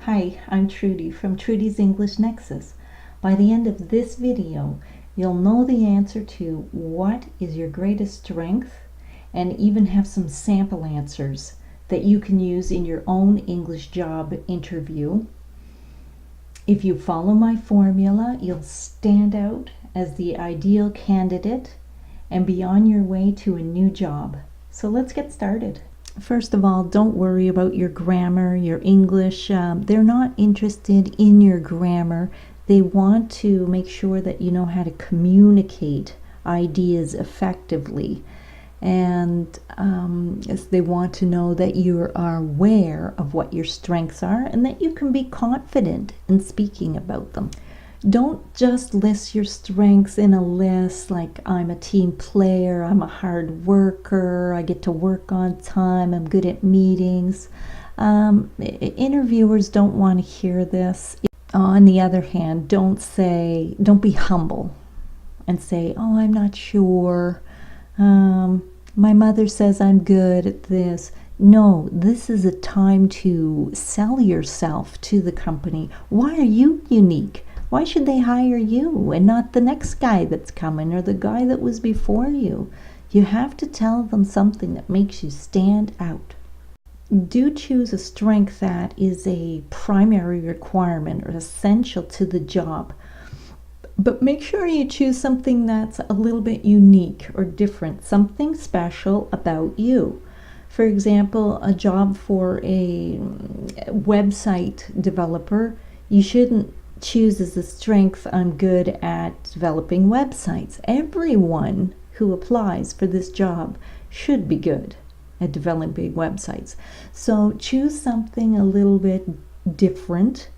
Hi, I'm Trudy from Trudy's English Nexus. By the end of this video, you'll know the answer to what is your greatest strength and even have some sample answers that you can use in your own English job interview. If you follow my formula, you'll stand out as the ideal candidate and be on your way to a new job. So let's get started. First of all, don't worry about your grammar, your English. They're not interested in your grammar. They want to make sure that you know how to communicate ideas effectively. And they want to know that you are aware of what your strengths are and that you can be confident in speaking about them. Don't just list your strengths in a list like I'm a team player, I'm a hard worker, I get to work on time, I'm good at meetings. Interviewers don't want to hear this. On the other hand, don't be humble and say, oh, I'm not sure. My mother says I'm good at this. No, this is a time to sell yourself to the company. Why are you unique? Why should they hire you and not the next guy that's coming or the guy that was before you? You have to tell them something that makes you stand out. Do choose a strength that is a primary requirement or essential to the job. But make sure you choose something that's a little bit unique or different, something special about you. For example, a job for a website developer, you shouldn't choose as a strength, I'm good at developing websites. Everyone who applies for this job should be good at developing websites. So choose something a little bit different.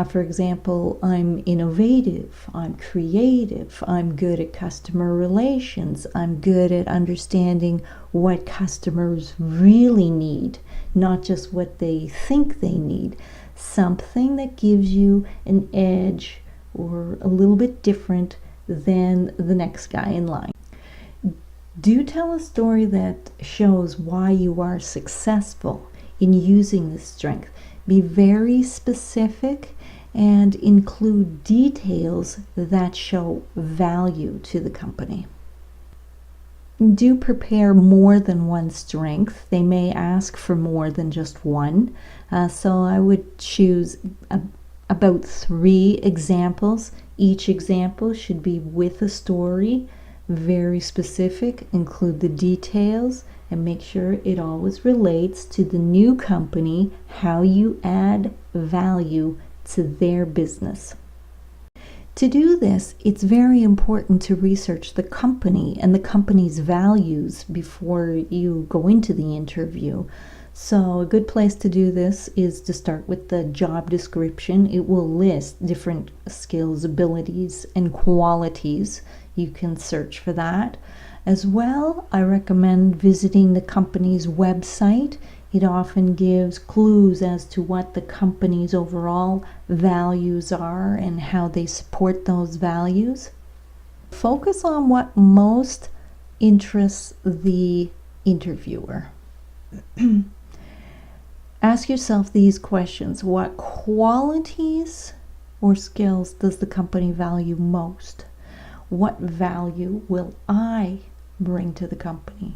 For example, I'm innovative, I'm creative, I'm good at customer relations, I'm good at understanding what customers really need, not just what they think they need. Something that gives you an edge or a little bit different than the next guy in line. Do tell a story that shows why you are successful in using this strength. Be very specific and include details that show value to the company. Do prepare more than one strength. They may ask for more than just one. So I would choose about 3 examples. Each example should be with a story, very specific, include the details, and make sure it always relates to the new company, how you add value to their business. To do this, it's very important to research the company and the company's values before you go into the interview. So a good place to do this is to start with the job description. It will list different skills, abilities, and qualities. You can search for that. As well, I recommend visiting the company's website. It often gives clues as to what the company's overall values are and how they support those values. Focus on what most interests the interviewer. Ask yourself these questions. What qualities or skills does the company value most? What value will I bring to the company?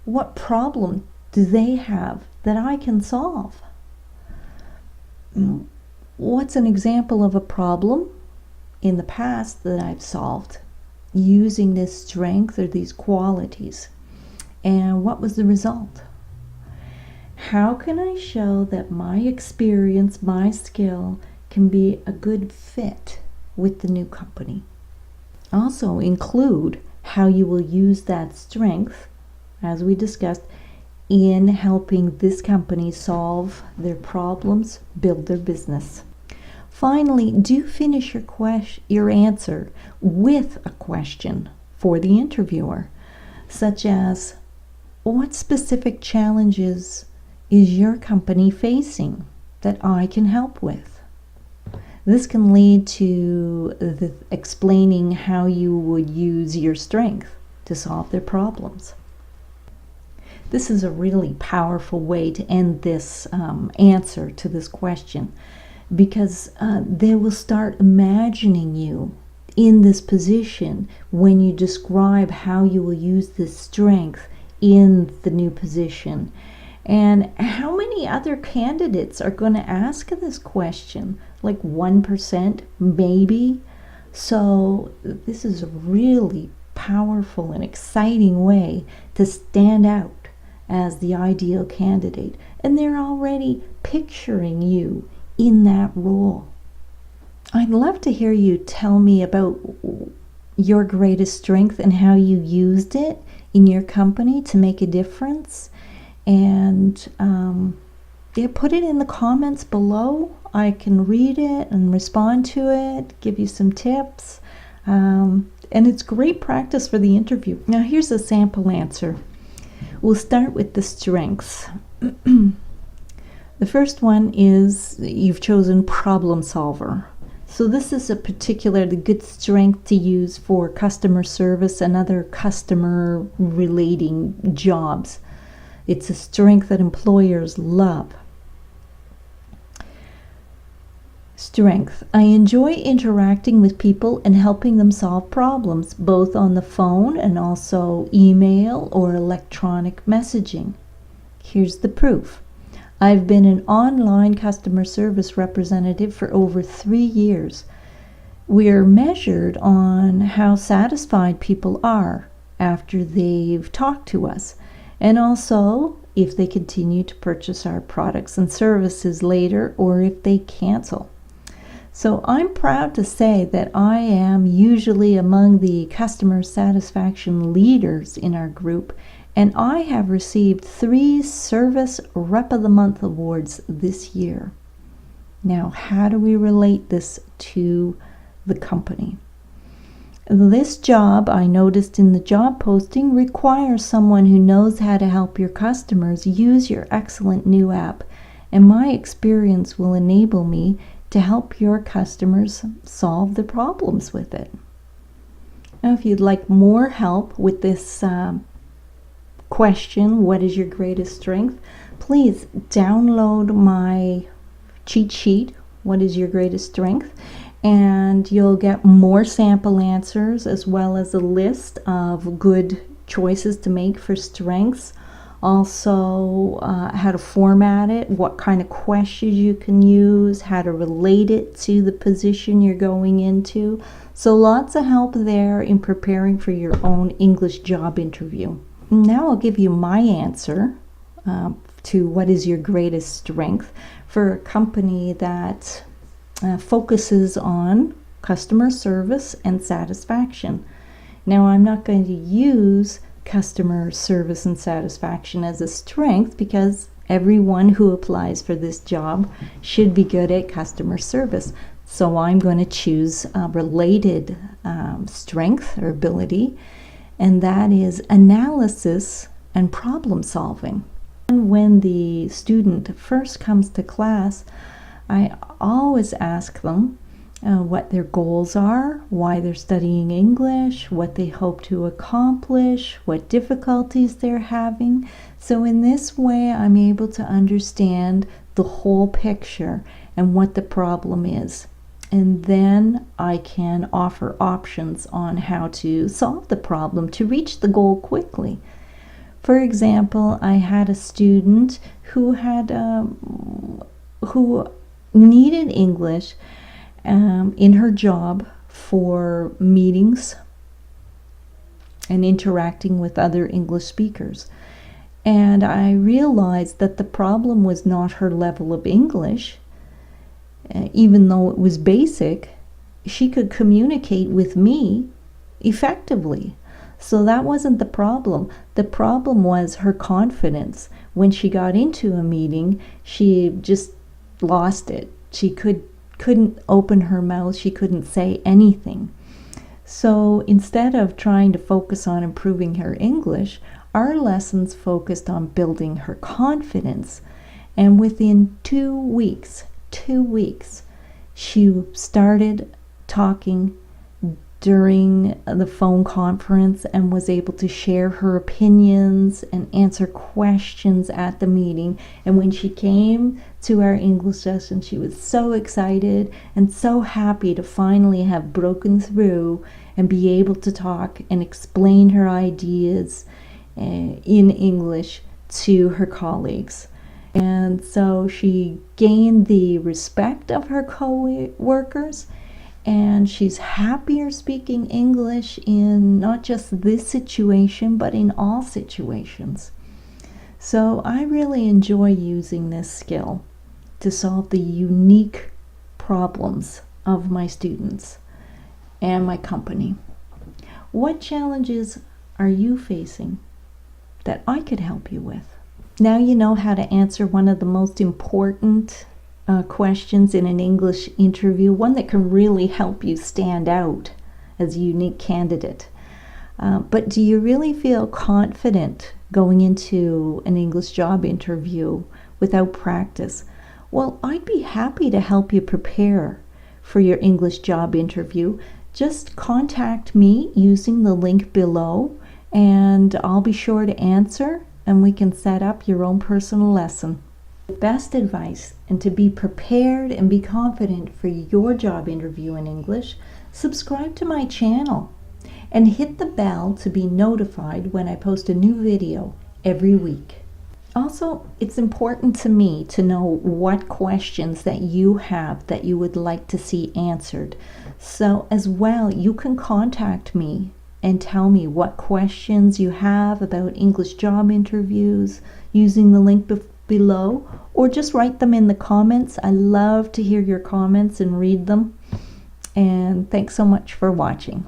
What problem do they have that I can solve? What's an example of a problem in the past that I've solved using this strength or these qualities? And what was the result? How can I show that my experience, my skill can be a good fit with the new company? Also include how you will use that strength, as we discussed, in helping this company solve their problems, build their business. Finally, do finish your answer with a question for the interviewer, such as, what specific challenges is your company facing that I can help with? This can lead to explaining how you would use your strength to solve their problems. This is a really powerful way to end this answer to this question. because they will start imagining you in this position when you describe how you will use this strength in the new position. And how many other candidates are going to ask this question? Like 1%, maybe? So this is a really powerful and exciting way to stand out as the ideal candidate. And they're already picturing you in that role. I'd love to hear you tell me about your greatest strength and how you used it in your company to make a difference. And put it in the comments below. I can read it and respond to it, give you some tips. And it's great practice for the interview. Now here's a sample answer. We'll start with the strengths. The first one is you've chosen problem solver. So this is a particularly good strength to use for customer service and other customer relating jobs. It's a strength that employers love. Strength. I enjoy interacting with people and helping them solve problems, both on the phone and also email or electronic messaging. Here's the proof. I've been an online customer service representative for over 3 years. We are measured on how satisfied people are after they've talked to us, and also if they continue to purchase our products and services later or if they cancel. So I'm proud to say that I am usually among the customer satisfaction leaders in our group, and I have received 3 Service Rep of the Month awards this year. Now, how do we relate this to the company? This job, I noticed in the job posting, requires someone who knows how to help your customers use your excellent new app, and my experience will enable me to help your customers solve the problems with it. Now, if you'd like more help with this question, what is your greatest strength, please download my cheat sheet, What is Your Greatest Strength? And you'll get more sample answers as well as a list of good choices to make for strengths. Also, how to format it, what kind of questions you can use, how to relate it to the position you're going into. So lots of help there in preparing for your own English job interview. Now I'll give you my answer to what is your greatest strength for a company that focuses on customer service and satisfaction. Now, I'm not going to use customer service and satisfaction as a strength because everyone who applies for this job should be good at customer service. So I'm going to choose a related strength or ability, and that is analysis and problem solving. And when the student first comes to class, I always ask them what their goals are, why they're studying English, what they hope to accomplish, what difficulties they're having. So in this way, I'm able to understand the whole picture and what the problem is. And then I can offer options on how to solve the problem to reach the goal quickly. For example, I had a student who needed English in her job for meetings and interacting with other English speakers. And I realized that the problem was not her level of English. Even though it was basic, she could communicate with me effectively. So that wasn't the problem. The problem was her confidence. When she got into a meeting, she just lost it. She couldn't open her mouth. She couldn't say anything. So instead of trying to focus on improving her English, our lessons focused on building her confidence. And within 2 weeks, she started talking during the phone conference and was able to share her opinions and answer questions at the meeting. And when she came to our English session, she was so excited and so happy to finally have broken through and be able to talk and explain her ideas in English to her colleagues. And so she gained the respect of her co-workers, and she's happier speaking English in not just this situation, but in all situations. So I really enjoy using this skill to solve the unique problems of my students and my company. What challenges are you facing that I could help you with? Now you know how to answer one of the most important questions in an English interview, one that can really help you stand out as a unique candidate. But do you really feel confident going into an English job interview without practice? Well, I'd be happy to help you prepare for your English job interview. Just contact me using the link below, and I'll be sure to answer, and we can set up your own personal lesson. The best advice and to be prepared and be confident for your job interview in English, subscribe to my channel and hit the bell to be notified when I post a new video every week. Also, it's important to me to know what questions that you have that you would like to see answered. So as well, you can contact me and tell me what questions you have about English job interviews using the link below, or just write them in the comments. I love to hear your comments and read them. And thanks so much for watching.